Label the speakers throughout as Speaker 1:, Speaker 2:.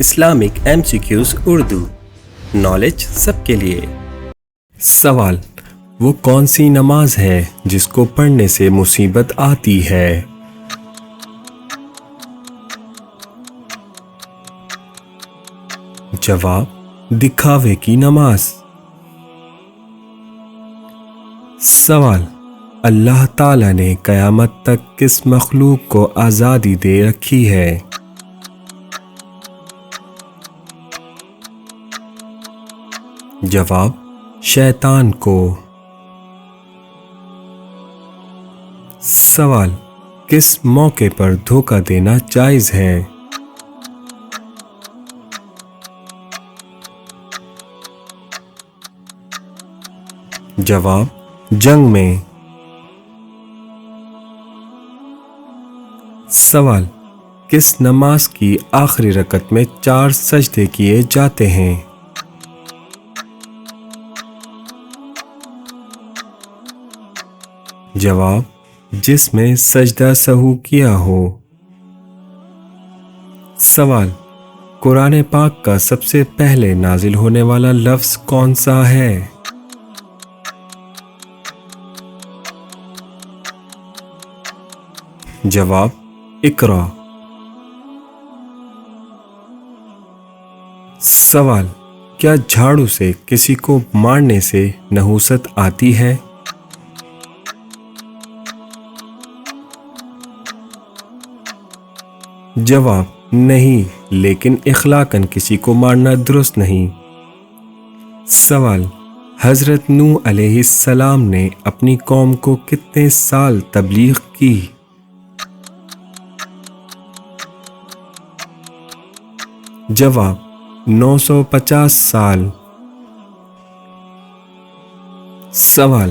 Speaker 1: Islamic MCQs Urdu knowledge سب کے لیے۔ سوال: وہ کون سی نماز ہے جس کو پڑھنے سے مصیبت آتی ہے؟ جواب: دکھاوے کی نماز۔ سوال: اللہ تعالیٰ نے قیامت تک کس مخلوق کو آزادی دے رکھی ہے؟ جواب: شیطان کو۔ سوال: کس موقع پر دھوکہ دینا جائز ہے؟ جواب: جنگ میں۔ سوال: کس نماز کی آخری رکعت میں 4 سجدے کیے جاتے ہیں؟ جواب: جس میں سجدہ سہو کیا ہو۔ سوال: قرآن پاک کا سب سے پہلے نازل ہونے والا لفظ کون سا ہے؟ جواب: اقرا۔ سوال: کیا جھاڑو سے کسی کو مارنے سے نحوست آتی ہے؟ جواب: نہیں، لیکن اخلاقاً کسی کو مارنا درست نہیں۔ سوال: حضرت نوح علیہ السلام نے اپنی قوم کو کتنے سال تبلیغ کی؟ جواب: 950 سال۔ سوال: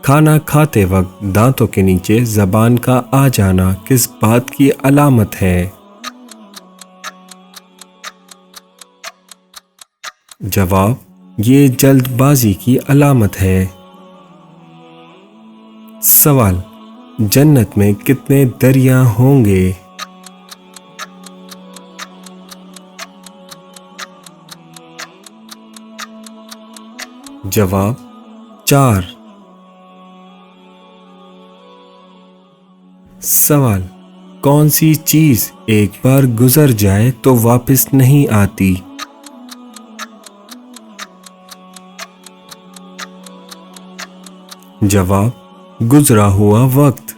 Speaker 1: کھانا کھاتے وقت دانتوں کے نیچے زبان کا آ جانا کس بات کی علامت ہے؟ جواب: یہ جلد بازی کی علامت ہے۔ سوال: جنت میں کتنے دریا ہوں گے؟ جواب: 4۔ سوال: کون سی چیز ایک بار گزر جائے تو واپس نہیں آتی؟ جواب: گزرا ہوا وقت۔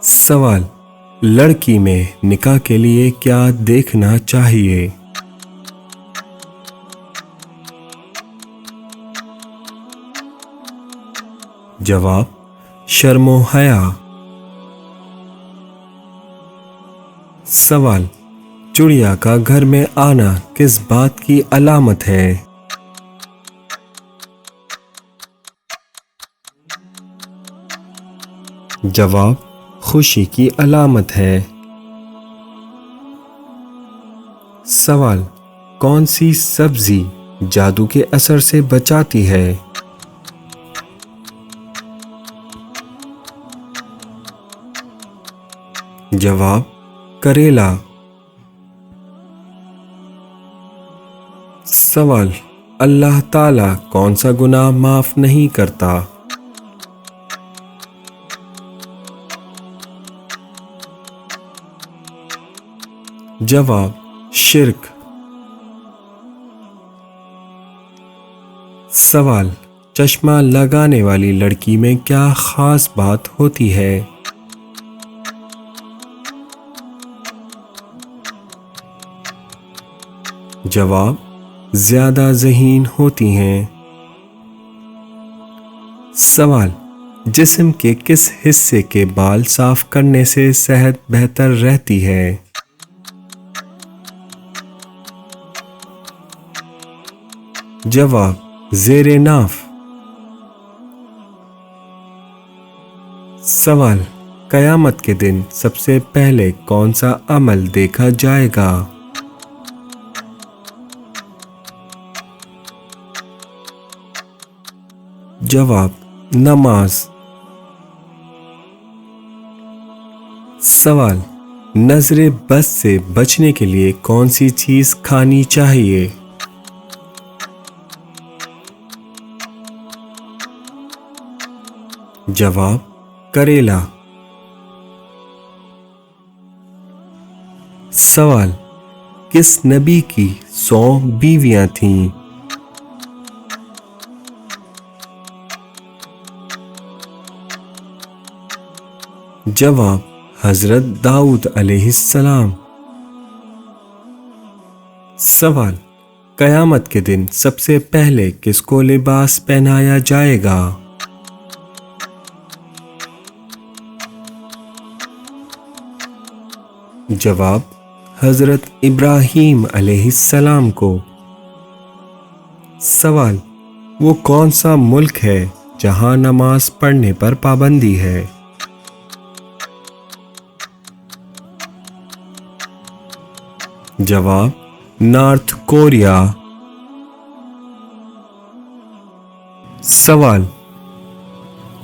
Speaker 1: سوال: لڑکی میں نکاح کے لیے کیا دیکھنا چاہیے؟ جواب: شرم و حیا۔ سوال: چڑیا کا گھر میں آنا کس بات کی علامت ہے؟ جواب: خوشی کی علامت ہے۔ سوال: کون سی سبزی جادو کے اثر سے بچاتی ہے؟ جواب: کریلا۔ سوال: اللہ تعالیٰ کون سا گناہ معاف نہیں کرتا؟ جواب: شرک۔ سوال: چشمہ لگانے والی لڑکی میں کیا خاص بات ہوتی ہے؟ جواب: زیادہ ذہین ہوتی ہیں۔ سوال: جسم کے کس حصے کے بال صاف کرنے سے صحت بہتر رہتی ہے؟ جواب: زیر ناف۔ سوال: قیامت کے دن سب سے پہلے کون سا عمل دیکھا جائے گا؟ جواب: نماز۔ سوال: نظر بد سے بچنے کے لیے کون سی چیز کھانی چاہیے؟ جواب: کریلا۔ سوال: کس نبی کی 100 بیویاں تھیں؟ جواب: حضرت داؤد علیہ السلام۔ سوال: قیامت کے دن سب سے پہلے کس کو لباس پہنایا جائے گا؟ جواب: حضرت ابراہیم علیہ السلام کو۔ سوال: وہ کون سا ملک ہے جہاں نماز پڑھنے پر پابندی ہے؟ جواب: نارتھ کوریا۔ سوال: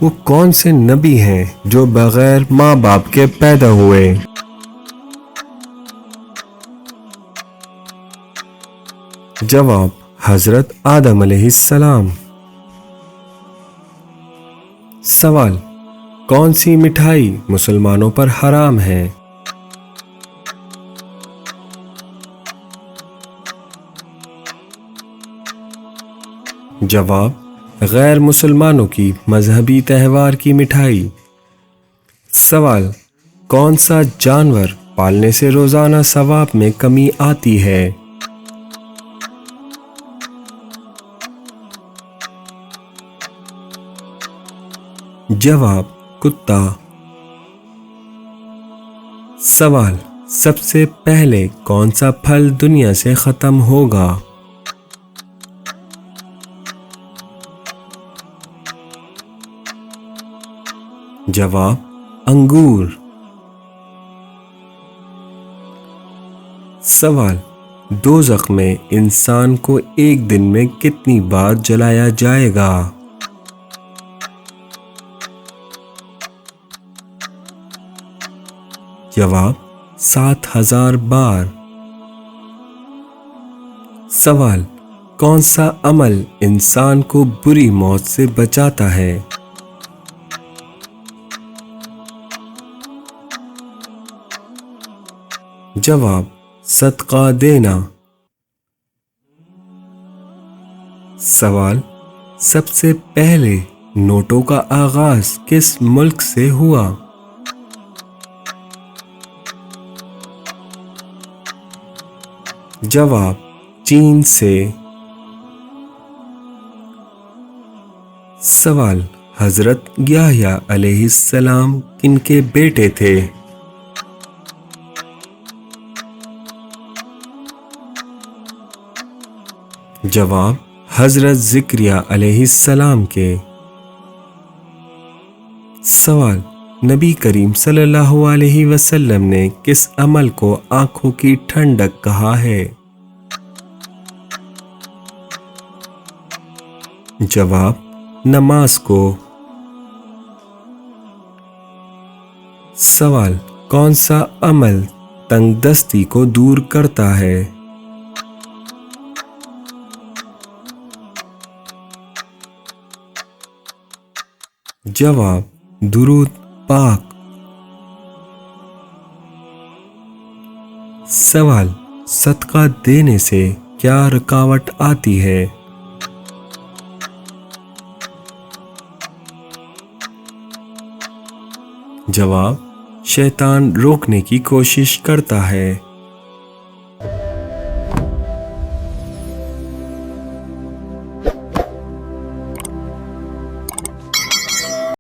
Speaker 1: وہ کون سے نبی ہیں جو بغیر ماں باپ کے پیدا ہوئے؟ جواب: حضرت آدم علیہ السلام۔ سوال: کون سی مٹھائی مسلمانوں پر حرام ہے؟ جواب: غیر مسلمانوں کی مذہبی تہوار کی مٹھائی۔ سوال: کون سا جانور پالنے سے روزانہ ثواب میں کمی آتی ہے؟ جواب: کتا۔ سوال: سب سے پہلے کون سا پھل دنیا سے ختم ہوگا؟ جواب: انگور۔ سوال: دوزخ میں انسان کو ایک دن میں کتنی بار جلایا جائے گا؟ جواب: 7000 بار۔ سوال: کون سا عمل انسان کو بری موت سے بچاتا ہے؟ جواب: صدقہ دینا۔ سوال: سب سے پہلے نوٹوں کا آغاز کس ملک سے ہوا؟ جواب: چین سے۔ سوال: حضرت یحییٰ علیہ السلام کن کے بیٹے تھے؟ جواب: حضرت زکریا علیہ السلام کے۔ سوال: نبی کریم صلی اللہ علیہ وسلم نے کس عمل کو آنکھوں کی ٹھنڈک کہا ہے؟ جواب: نماز کو۔ سوال: کون سا عمل تنگ دستی کو دور کرتا ہے؟ جواب: درود پاک۔ سوال: صدقہ دینے سے کیا رکاوٹ آتی ہے؟ جواب: شیطان روکنے کی کوشش کرتا ہے۔